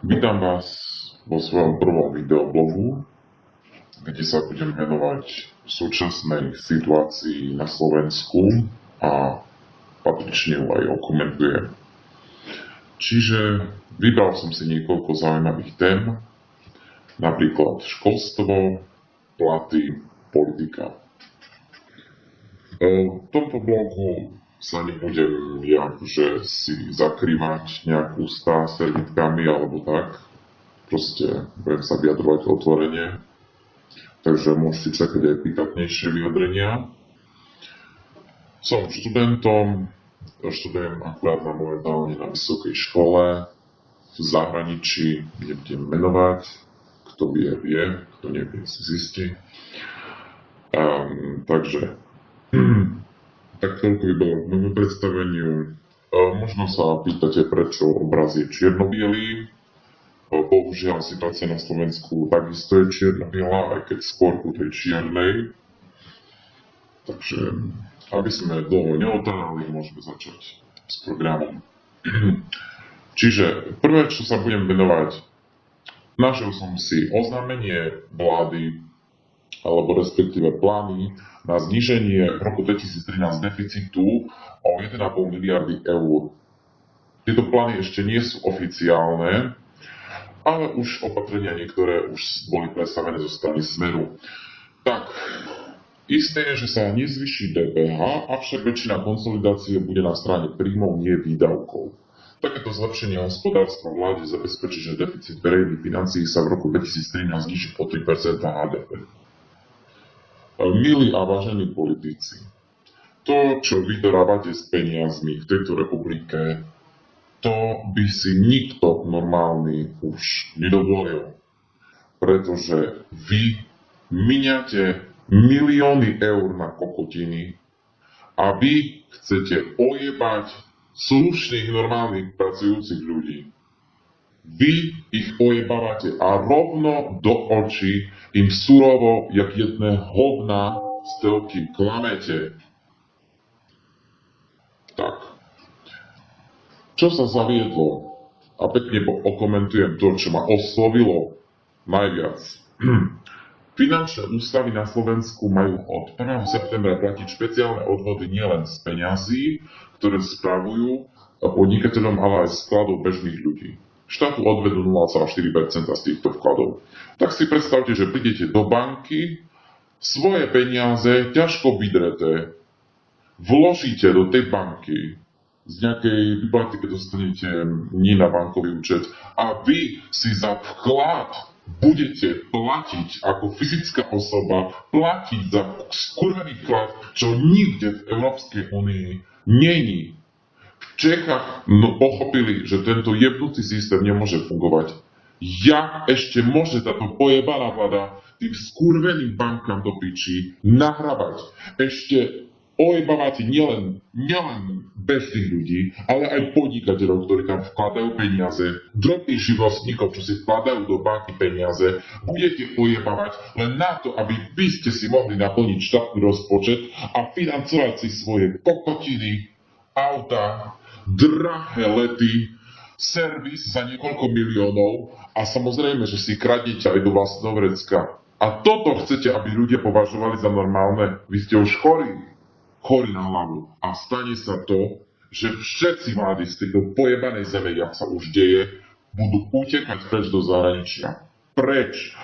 Vítam vás vo svojom prvom videoblogu, kde sa budem venovať súčasnej situácii na Slovensku a patrične ju aj okomentujem. Čiže vybral som si niekoľko zaujímavých tém, napríklad školstvo, platy, politika. V tomto blogu sa nebudem že si zakrývať nejakú ústa servitkami alebo tak. Proste budem sa vyjadrovať otvorene. Takže môžete čakať aj pikantnejšie vyjadrenia. Som študentom, študujem akurát momentálne na vysokej škole v zahraničí, nebudem menovať. Kto vie, kto nevie, si zistí. Takže tak toľko by bolo k môjmu predstaveniu. Možno sa pýtate, prečo obraz je čierno-bielý. Bohužiaľ, situácia na Slovensku takisto je čierno-biela, aj keď skôr ku tej čiernej. Takže, aby sme dlho neotárali, môžeme začať s programom. Čiže prvé, čo sa budem venovať, našiel som si oznámenie vlády, alebo respektíve plány na zníženie v roku 2013 deficitu o 1,5 miliardy eur. Tieto plány ešte nie sú oficiálne, ale už opatrenia niektoré už boli predstavené zo strany Smeru. Tak, isté je, že sa nezvyší DPH, avšak väčšina konsolidácie bude na strane príjmov, nie výdavkov. Takéto zlepšenie hospodárstva vláde zabezpečí, že deficit verejných financií sa v roku 2013 zníži o 3% HDP. Milí a vážení politici, to, čo vy dorábate s peniazmi v tejto republike, to by si nikto normálny už nedovolil, pretože vy miniate milióny eur na kokotiny a vy chcete ojebať slušných, normálnych, pracujúcich ľudí. Vy ich ojebávate a rovno do očí im surovo, jak jedné hovna z telky klamete. Tak. Čo sa zaviedlo? A pekne okomentujem to, čo ma oslovilo najviac. Finančné ústavy na Slovensku majú od 1. septembra platiť špeciálne odvody nielen z peňazí, ktoré spravujú podnikateľom, ale aj z vkladov bežných ľudí. Štátu odvedú 0,4% z týchto vkladov. Tak si predstavte, že prídete do banky, svoje peniaze, ťažko vydreté, vložíte do tej banky, z nejakej výplaty, keď dostanete nie na bankový účet, a vy si za vklad budete platiť ako fyzická osoba, platiť za skurvený vklad, čo nikde v Európskej únii není. V Čechách pochopili, že tento jebnutý systém nemôže fungovať. Jak ešte môže táto pojebaná vláda tým skurveným bankám do piči nahrávať? Ešte ojebávate nielen bežných ľudí, ale aj podnikateľov, ktorí tam vkladajú peniaze, drobných živnostníkov, čo si vkladajú do banky peniaze, budete ojebávať len na to, aby vy ste si mohli naplniť štátny rozpočet a financovať si svoje kokotiny, auta, drahé lety, servis za niekoľko miliónov a samozrejme, že si kradnete aj do vlastného vrecka. A toto chcete, aby ľudia považovali za normálne? Vy ste už chorí na hlavu. A stane sa to, že všetci mladí z tejto pojebanej zeme, jak sa už deje, budú utekať preč do zahraničia. Preč.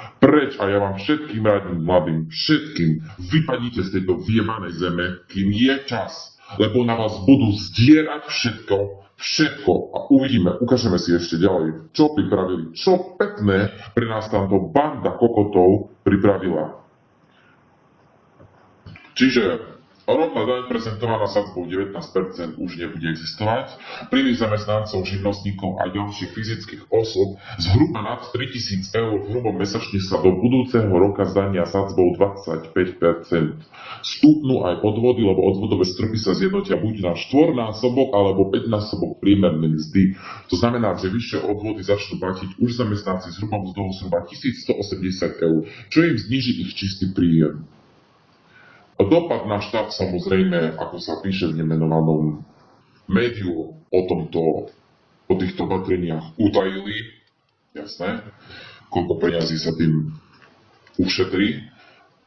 A ja vám všetkým radím, mladým, všetkým, vypadnite z tejto vyjebanej zeme, kým je čas. Lebo na vás budú zdierať všetko a ukážeme si ešte ďalej, čo pripravili, čo pekné pre nás tamto banda kokotov pripravila. Čiže rovná daň prezentovaná sadzbou 19% už nebude existovať. Príjmy zamestnancov, živnostníkov a ďalších fyzických osôb zhruba nad 3000 eur hrubo mesačne sa do budúceho roka zdania sadzbou 25%. Stúpnú aj odvody, lebo odvodové stropy sa zjednotia buď na 4-násobok alebo 5-násobok priemernej mzdy. To znamená, že vyššie odvody začnú platiť už zamestnanci zhruba mzdou zhruba 1180 eur, čo im zníži ich čistý príjem. Dopad na štát samozrejme, ako sa píše v nemenovanom médiu o týchto opatreniach utajili, jasné, koľko peňazí sa tým ušetrí,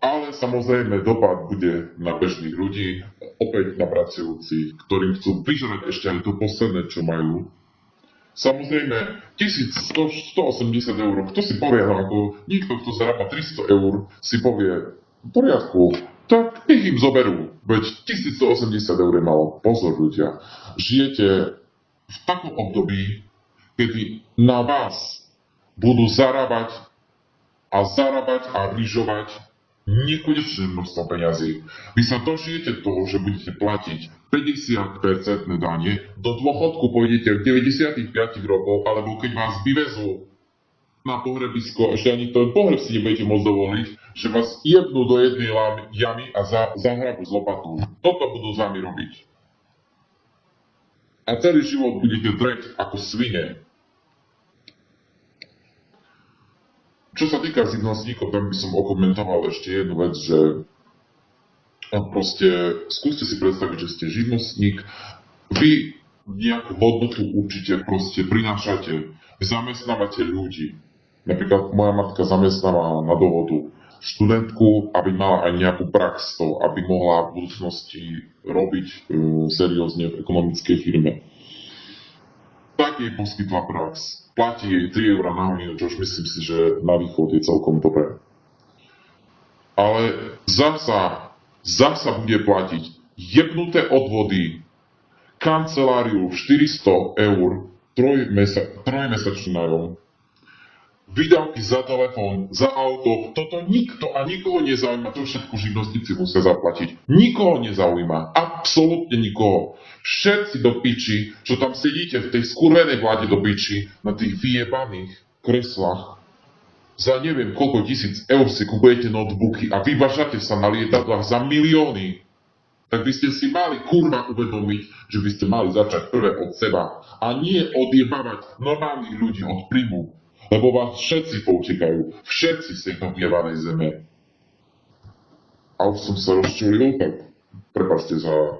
ale samozrejme dopad bude na bežných ľudí, opäť na pracujúcich, ktorým chcú vyžrať ešte aj to posledné, čo majú. Samozrejme, 1180 eur, kto si povie, no ako niekto, kto zarába 300 eur, si povie, v poriadku, tak ich im zoberú, veď 1180 eur je malo. Pozor ľudia, žijete v takom období, kedy na vás budú zarábať a lyžovať nekonečné množstvo peňazí. Vy sa dožijete toho, že budete platiť 50% dane, do dôchodku pôjdete v 95 rokov, alebo keď vás vyvezú na pohrebisko, ešte ani ten pohreb si nebudete môcť dovoliť, že vás jebnú do jednej jamy a zahrabu z lopatou. Toto budú s vami robiť. A celý život budete dreť ako svine. Čo sa týka živnostníkov, tam by som okomentoval ešte jednu vec, že proste skúste si predstaviť, že ste živnostník, vy nejakú hodnotu určite proste prinášate, zamestnávate ľudí. Napríklad moja matka zamestnáva na dohodu študentku, aby mala aj nejakú prax to, aby mohla v budúcnosti robiť seriózne v ekonomickej firme. Tak jej poskytla prax. Platí jej 3 eur na hodinu, čo už myslím si, že na východ je celkom dobré. Ale zasa bude platiť jebnuté odvody, kanceláriu 400 eur, trojmesačný nájom, výdavky za telefón, za auto, toto nikto a nikoho nezaujíma, to všetko živnostníci musia zaplatiť. Nikoho nezaujíma, absolútne nikoho. Všetci do piči, čo tam sedíte v tej skurvenej vláde do piči, na tých vyjebaných kreslách, za neviem koľko tisíc eur si kupujete notebooky a vybažate sa na lietadlách za milióny, tak by ste si mali kurva uvedomiť, že by ste mali začať prvé od seba a nie odjebávať normálnych ľudí od príjmu. Lebo vás všetci poutekajú, všetci z tejto vyjebanej zeme. A už som sa rozčulil, tak prepáčte za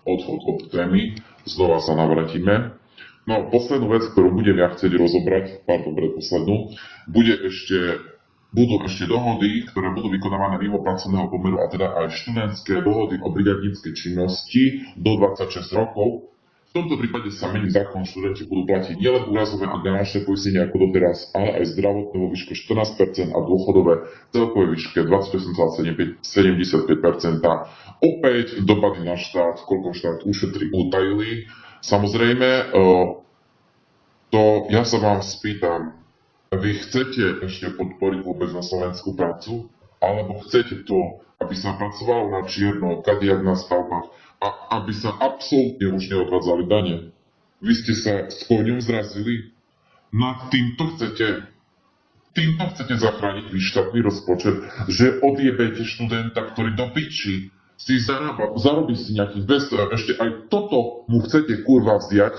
odchod od témy, znova sa navratíme. No, poslednú vec, ktorú budem ja chcieť rozobrať, predposlednú, budú ešte dohody, ktoré budú vykonávané mimo pracovného pomeru, a teda aj študentské dohody o brigadníckej činnosti do 26 rokov. V tomto prípade sa mení zákon, študenti budú platiť nielen úrazové a garančné poistenie ako doteraz, ale aj zdravotné vo výške 14% a dôchodové celkové výške 28,75%. Opäť dopady na štát, koľko štát ušetrí, utajili. Samozrejme, ja sa vám spýtam, vy chcete ešte podporiť vôbec na Slovensku prácu? Alebo chcete to, aby sa pracovalo na čierno, kadejak na stavbách, a aby sa absolútne už neodvádzali dane? Vy ste sa s koňom zrazili? Nad týmto chcete zachrániť vy štátny rozpočet, že odjebete študenta, ktorý do piči si zarobí si nejakých 200, ešte aj toto mu chcete kurva vziať,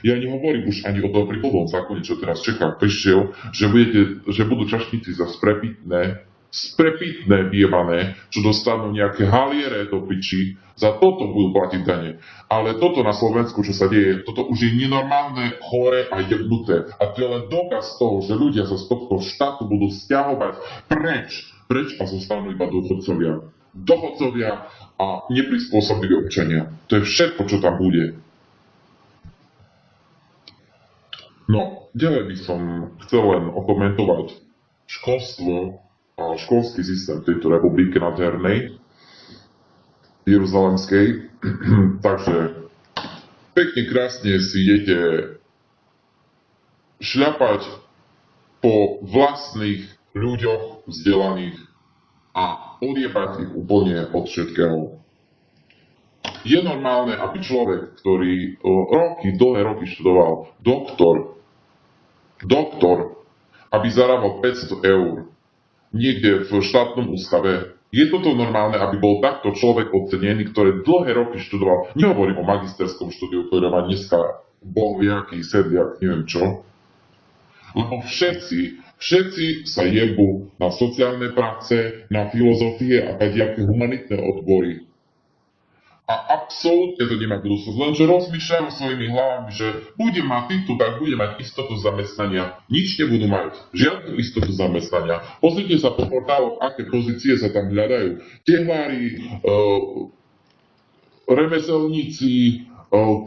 ja nehovorím už ani o tom prípladom zákone, čo teraz čaká, prišiel, že budú čašníci za sprepitné vyjebané, čo dostanú nejaké haliere do piči, za toto budú platiť dane. Ale toto na Slovensku, čo sa deje, toto už je nenormálne, chore a jebnuté. A to je len dokaz toho, že ľudia sa z tohto štátu budú sťahovať preč a zostanú iba dochodcovia a neprispôsobiví občania. To je všetko, čo tam bude. No, ďalej by som chcel len okomentovať školstvo a školský systém tejto republiky nádhernej, jeruzalemskej. Takže pekne krásne si idete šľapať po vlastných ľuďoch vzdelaných a odjebať ich úplne od všetkého. Je normálne, aby človek, ktorý dlhé roky študoval, doktor, aby zarábal 500 eur niekde v štátnom ústave. Je toto normálne, aby bol takto človek ocenený, ktorý dlhé roky študoval? Nehovorím o magisterskom štúdiu, ktoré má dneska bohviaký, sedliak, neviem čo. Lebo všetci sa jebú na sociálne práce, na filozofie a kadejaké humanitné odbory. A absolútne to nemá budúcnosť, lenže rozmýšľajú svojimi hlavami, že bude mať titul, tak bude mať istotu zamestnania. Nič nebudú mať, žiadnu istotu zamestnania. Pozrite sa po portáloch, aké pozície sa tam hľadajú. Tehlári, remeselníci,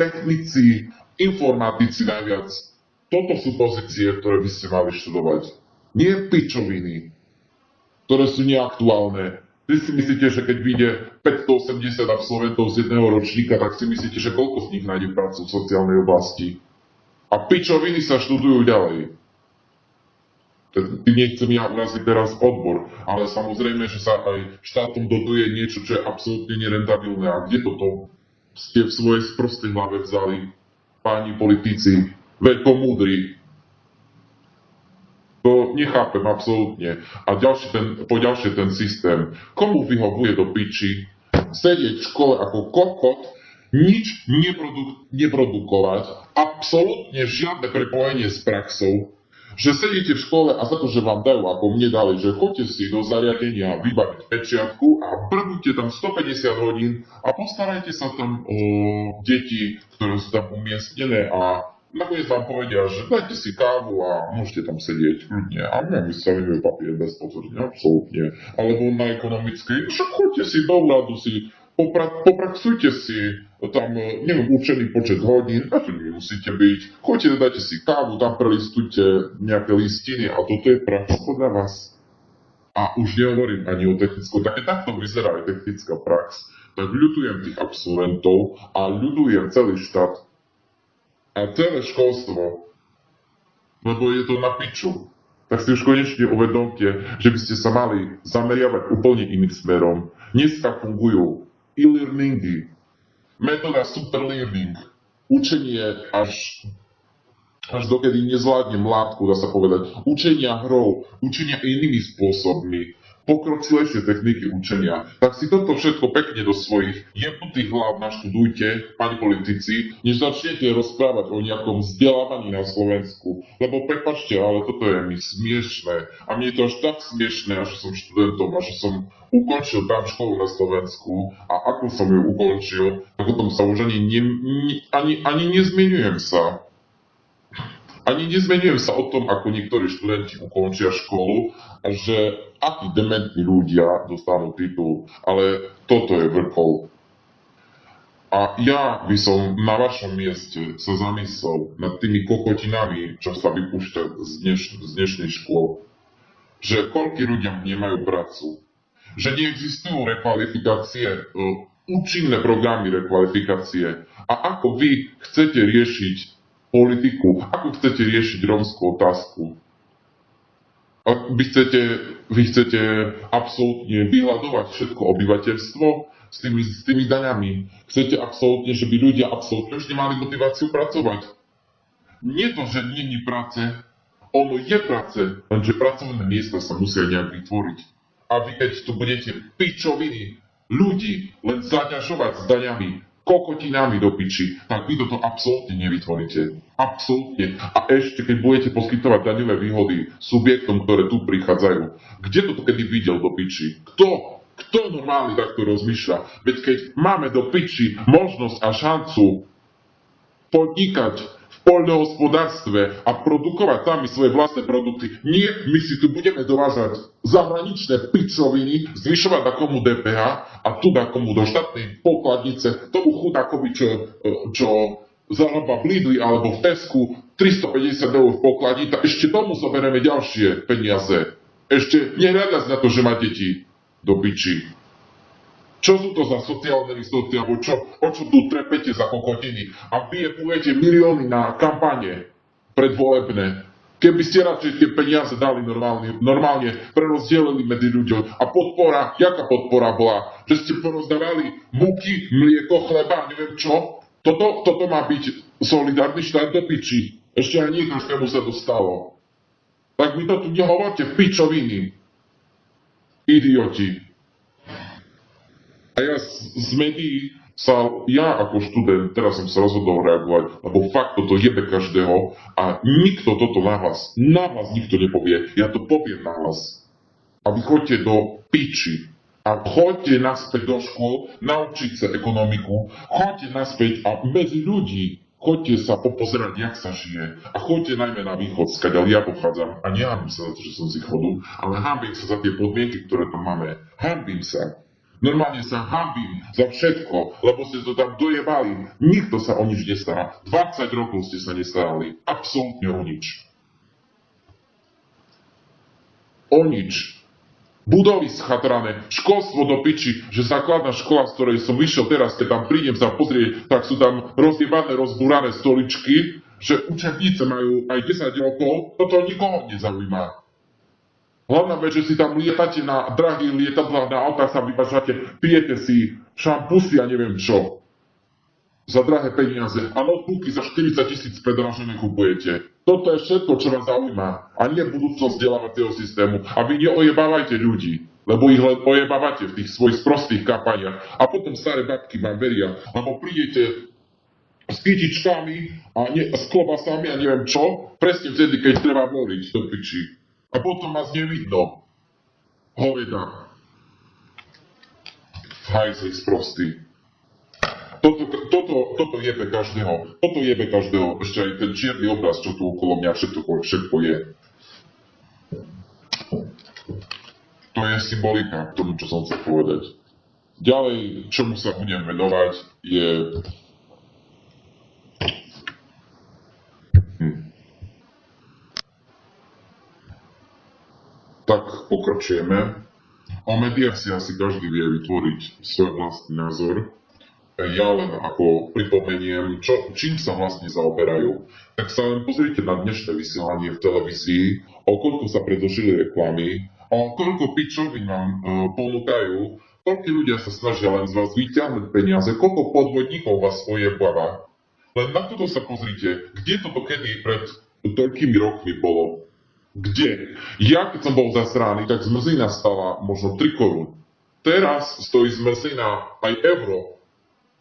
technici, informatici najviac. Toto sú pozície, ktoré by ste mali študovať. Nie pičoviny, ktoré sú neaktuálne. Vy si myslíte, že keď vyjde 580 absolventov z jedného ročníka, tak si myslíte, že koľko z nich nájde prácu v sociálnej oblasti? A pičoviny sa študujú ďalej. Tým nechcem ja uraziť teraz odbor, ale samozrejme, že sa aj štátom dotuje niečo, čo je absolútne nerentabilné. A kde toto ste v svojej sprostej hlave vzali, páni politici, veľkomúdri? To nechápem absolútne. A ďalšie ten systém. Komu vyhovuje do piči sedieť v škole ako kokot, nič neprodukovať, absolútne žiadne prepojenie s praxou, že sedíte v škole a za to, že vám dajú, ako mne dali, že choďte si do zariadenia vybaviť pečiatku a brbujte tam 150 hodín a postarajte sa tam o deti, ktoré sú tam umiestnené a nakoniec vám povedia, že dajte si kávu a môžete tam sedieť kľudne. A my sa vyjme papier bezpozorne, absolútne. Alebo na ekonomickej, však choďte si do vládu, si popraxujte si tam, neviem, určený počet hodín, a to nemusíte byť. Choďte, dajte si kávu, tam prelistujte nejaké listiny a toto je prax podľa vás. A už nehovorím ani o technickom, takto vyzerá aj technická prax. Tak ľutujem tých absolventov a ľutujem celý štát a celé školstvo, lebo je to na piču. Tak si už konečne uvedomte, že by ste sa mali zameriavať úplne iným smerom. Dneska fungujú e-learningy, metóda superlearning, učenie až dokedy nezvládne mládku, dá sa povedať, učenia hrou, učenia inými spôsobmi, pokročilejšie techniky učenia. Tak si toto všetko pekne do svojich jebnutých hlav naštudujte, pani politici, než začnete rozprávať o nejakom vzdelávaní na Slovensku. Lebo prepáčte, ale toto je mi smiešné. A mne je to až tak smiešné, že som študentom a že som ukončil tam školu na Slovensku a ako som ju ukončil, tak o tom sa už ani nezmenujem sa. Ani nezmenujem sa o tom, ako niektorí študenti ukončia školu a že akí dementní ľudia dostanú titul, ale toto je vrchol. A ja by som na vašom mieste sa zamyslel nad tými kokotinami, čo sa vypúšťa z dnešných škôl. Že koľkí ľudia nemajú prácu. Že neexistujú rekvalifikácie, účinné programy rekvalifikácie. A ako vy chcete riešiť politiku, ako chcete riešiť rómskú otázku. Vy chcete absolútne vyhľadovať všetko obyvateľstvo s tými daňami. Chcete absolútne, že by ľudia absolútne už nemali motiváciu pracovať. Nie to, že nie je práce, ono je práce, lenže pracovné miesta sa musia nejak vytvoriť. A vy keď tu budete pičoviny ľudí len zaťažovať s daňami, kokotinami do piči, tak vy toto absolútne nevytvoríte. Absolútne. A ešte, keď budete poskytovať daňové výhody subjektom, ktoré tu prichádzajú, kde toto kedy videl do piči? Kto normálne takto rozmýšľa? Veď keď máme do piči možnosť a šancu podnikať v poľnohospodárstve a produkovať sami svoje vlastné produkty. Nie, my si tu budeme dovážať zahraničné pičoviny, zvyšovať na komu DPH a tu na komu do štátnej pokladnice, tomu chudákovi, čo zarába v Lidli alebo v Tesku 350 eur v pokladni, tak ešte tomu zoberieme ďalšie peniaze. Ešte nehľadať na to, že má deti do piči. Čo sú to za sociálne listoty, alebo o čo tu trepete za kokotiny? A vy pujete milióny na kampane predvolebné. Keby ste radšej tie peniaze dali normálne prerozdielili medzi ľuďom. A podpora, jaká podpora bola? Že ste porozdávali múky, mlieko, chleba, neviem čo? Toto má byť solidárny štát do piči. Ešte aj nie každému sa dostalo. Tak vy to tu nehovorte v pičoviny. Idioti. A ja z médií ja ako študent, teraz som sa rozhodol reagovať, lebo fakt toto jebe každého a nikto toto na vás nikto nepovie, ja to poviem na vás. A vy choďte do piči. A choďte naspäť do škôl, naučiť sa ekonomiku, choďte naspäť a medzi ľudí, choďte sa popozerať, jak sa žije. A choďte najmä na východ, skadiaľ ja pochádzam. A nehanbím sa za to, že som z východu, ale hanbím sa za tie podmienky, ktoré tam máme. Hanbím sa. Normálne sa hanbím za všetko, lebo ste to tam dojebali. Nikto sa o nič nestará. 20 rokov ste sa nestarali. Absolútne o nič. O nič. Budovy schatrané, školstvo do piči, že základná škola, z ktorej som vyšiel teraz, keď tam prídem sa pozrieť, tak sú tam rozjebané, rozbúrané stoličky, že učebnice majú aj 10 rokov, toto nikoho nezaujíma. Hlavná vec, že si tam lietate na drahých lietadlách, na autách sa vybažate, pijete si šampusy a neviem čo. Za drahé peniaze. A notebooky za 40 000 predražené kupujete. Toto je všetko, čo vás zaujíma. A nie budúcnosť vzdelávacieho systému. A vy neojebávajte ľudí, lebo ich len ojebávate v tých svojich sprostých kampaniach. A potom staré babky vám veria, lebo prídete s kytičkami a s klobasami a neviem čo, presne vtedy, keď treba voliť do piči. A potom vás nevidno. Hoveda. Hajzli sprostý. Toto jebe každého. Toto jebe každého. Ešte aj ten čierny obraz, čo tu okolo mňa všetko je. To je symbolika k tomu, čo som chcel povedať. Ďalej, čomu sa budem venovať, je... Tak pokračujeme. O médiách si asi každý vie vytvoriť svoj vlastný názor. Ja len ako pripomeniem, čím sa vlastne zaoberajú. Tak sa len pozrite na dnešné vysielanie v televízii, o koľko sa predĺžili reklamy, o koľko pičovín vám ponúkajú, koľko ľudia sa snažia len z vás vyťahnuť peniaze, koľko podvodníkov vás ojebáva. Len na toto sa pozrite, kde toto kedy pred toľkými rokmi bolo. Kde? Ja keď som bol zasrány, tak zmrzlina stala možno 3 korún. Teraz stojí zmrzlina aj euro.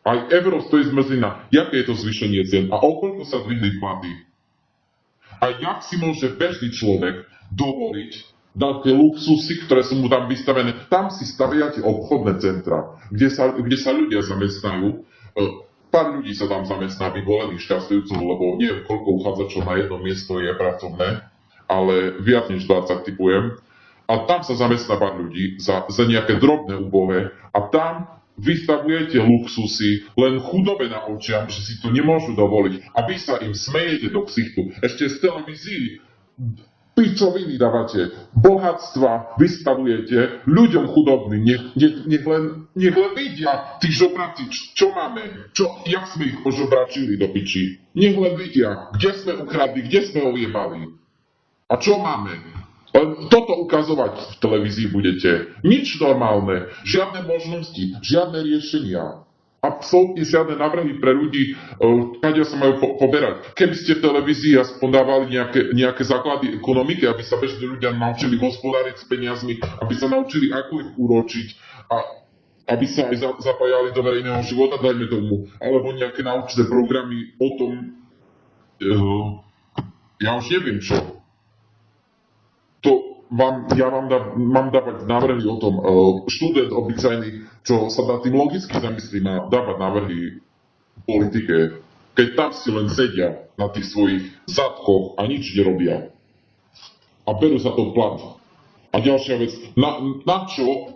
Aj euro stojí zmrzlina. Jaké je to zvýšenie cien? A o koľko sa zvýhli platy? A jak si môže bežný človek dovoliť dať tie luxusy, ktoré sú mu tam vystavené? Tam si staviate obchodné centra, kde sa ľudia zamestnajú. Pár ľudí sa tam zamestná vyvolených šťastujúcov, lebo neviem, koľko uchádzačov na jedno miesto je pracovné, ale viac než 20 typujem. A tam sa zamestná pár ľudí za nejaké drobné úbohe a tam vystavujete luxusy len chudobe na očiam, že si to nemôžu dovoliť. A vy sa im smejete do ksichtu. Ešte z televízií pičoviny dávate, bohatstva vystavujete ľuďom chudobným. Nech len vidia tí žobraci, čo máme, jak sme ich požobračili do piči. Nech len vidia, kde sme ukradli, kde sme ojebali. A čo máme? Len toto ukazovať v televízii budete. Nič normálne, žiadne možnosti, žiadne riešenia. Absolútne žiadne návrhy pre ľudí, kde sa majú poberať. Keby ste v televízii aspoň dávali nejaké základy ekonomiky, aby sa bežní ľudia naučili hospodáriť s peniazmi, aby sa naučili, ako ich úročiť a aby sa aj zapájali do verejného života, dajme tomu, alebo nejaké naučné programy o tom, ja už neviem čo. Mám dávať návrhy o tom, študent obyčajný, čo sa na tým logicky zamyslí, má dávať návrhy v politike, keď tam si len sedia na tých svojich zadkoch a nič nerobia. A berú sa to plat. A ďalšia vec, na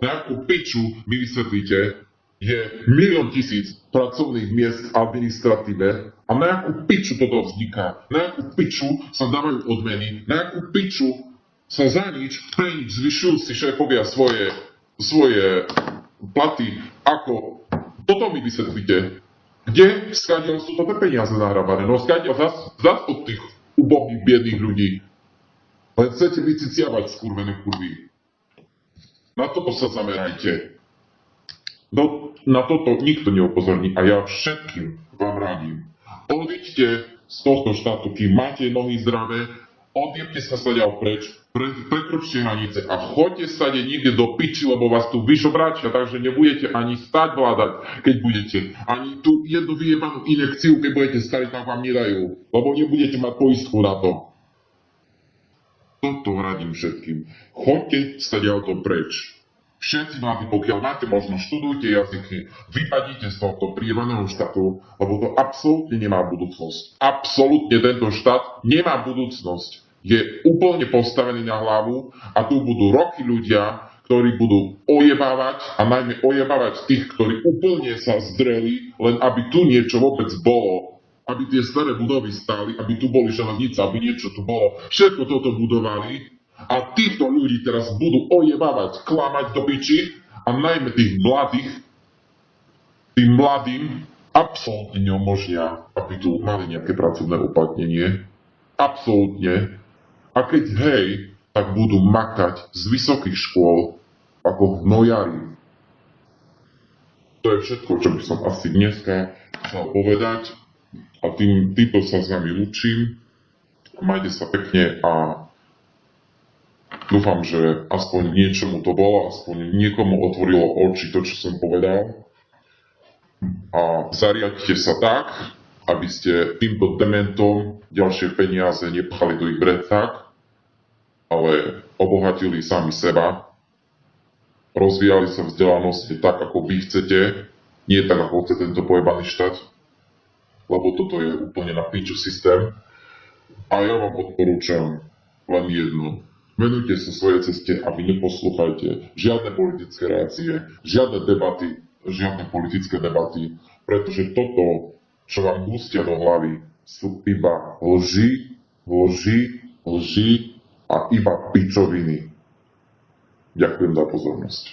akú piču mi vysvetlíte, je 1 000 000 pracovných miest v administratíve a na akú piču toto vzniká, na akú piču sa dávajú odmeny, na akú piču sa za nič, pre nič zvyšujú si šéfovia svoje platy. Ako? Toto mi vysvetlíte. Kde skáďal sú toto peniaze nahrávané? No skáďal zas od tých ubohých, biedných ľudí. Len chcete vyciciavať skurvené kurvy. Na toto sa zamerajte. No, na toto nikto neupozorní a ja všetkým vám radím. Odíďte z tohto štátu, kým máte nohy zdravé, odjebte sa ďal preč, prekročte hranice a choďte stade niekde do piči, lebo vás tu vyžobráčia, takže nebudete ani stať vládať, keď budete. Ani tú jednu vyjebanú inekciu, keď budete stať, tak vám nedajú, lebo nebudete mať poistku na to. Toto radím všetkým. Choďte stadiaľto preč. Všetci mladí, pokiaľ máte možnosť, študujte jazyky, vypadíte z tohto prírodného štátu, lebo to absolútne nemá budúcnosť. Absolútne tento štát nemá budúcnosť. Je úplne postavený na hlavu a tu budú roky ľudia, ktorí budú ojebávať a najmä ojebávať tých, ktorí úplne sa zdreli, len aby tu niečo vôbec bolo. Aby tie staré budovy stáli, aby tu boli železnice, aby niečo tu bolo. Všetko toto budovali. A týchto ľudí teraz budú ojebávať, klamať do piči a najmä tých mladých, tým mladým absolútne neumožnia, aby tu mali nejaké pracovné uplatnenie. Absolútne. A keď hej, tak budú makať z vysokých škôl ako hnojari. To je všetko, čo by som asi dneska chcel povedať. A týmto sa s vami lúčim. Majte sa pekne a dúfam, že aspoň niečomu to bolo, aspoň niekomu otvorilo oči to, čo som povedal. A zariadite sa tak, aby ste týmto dementom ďalšie peniaze nepchali do ich vrecák, ale obohatili sami seba, rozvíjali sa vzdelanosti tak, ako vy chcete, nie tak, ako chce tento pojebaný štát, lebo toto je úplne na piču systém. A ja vám odporúčam len jedno. Venujte sa svojej ceste a vy neposlúchajte žiadne politické reakcie, žiadne debaty, žiadne politické debaty, pretože toto, čo vám hustia do hlavy, sú iba lži, lži, lži a iba pičoviny. Ďakujem za pozornosť.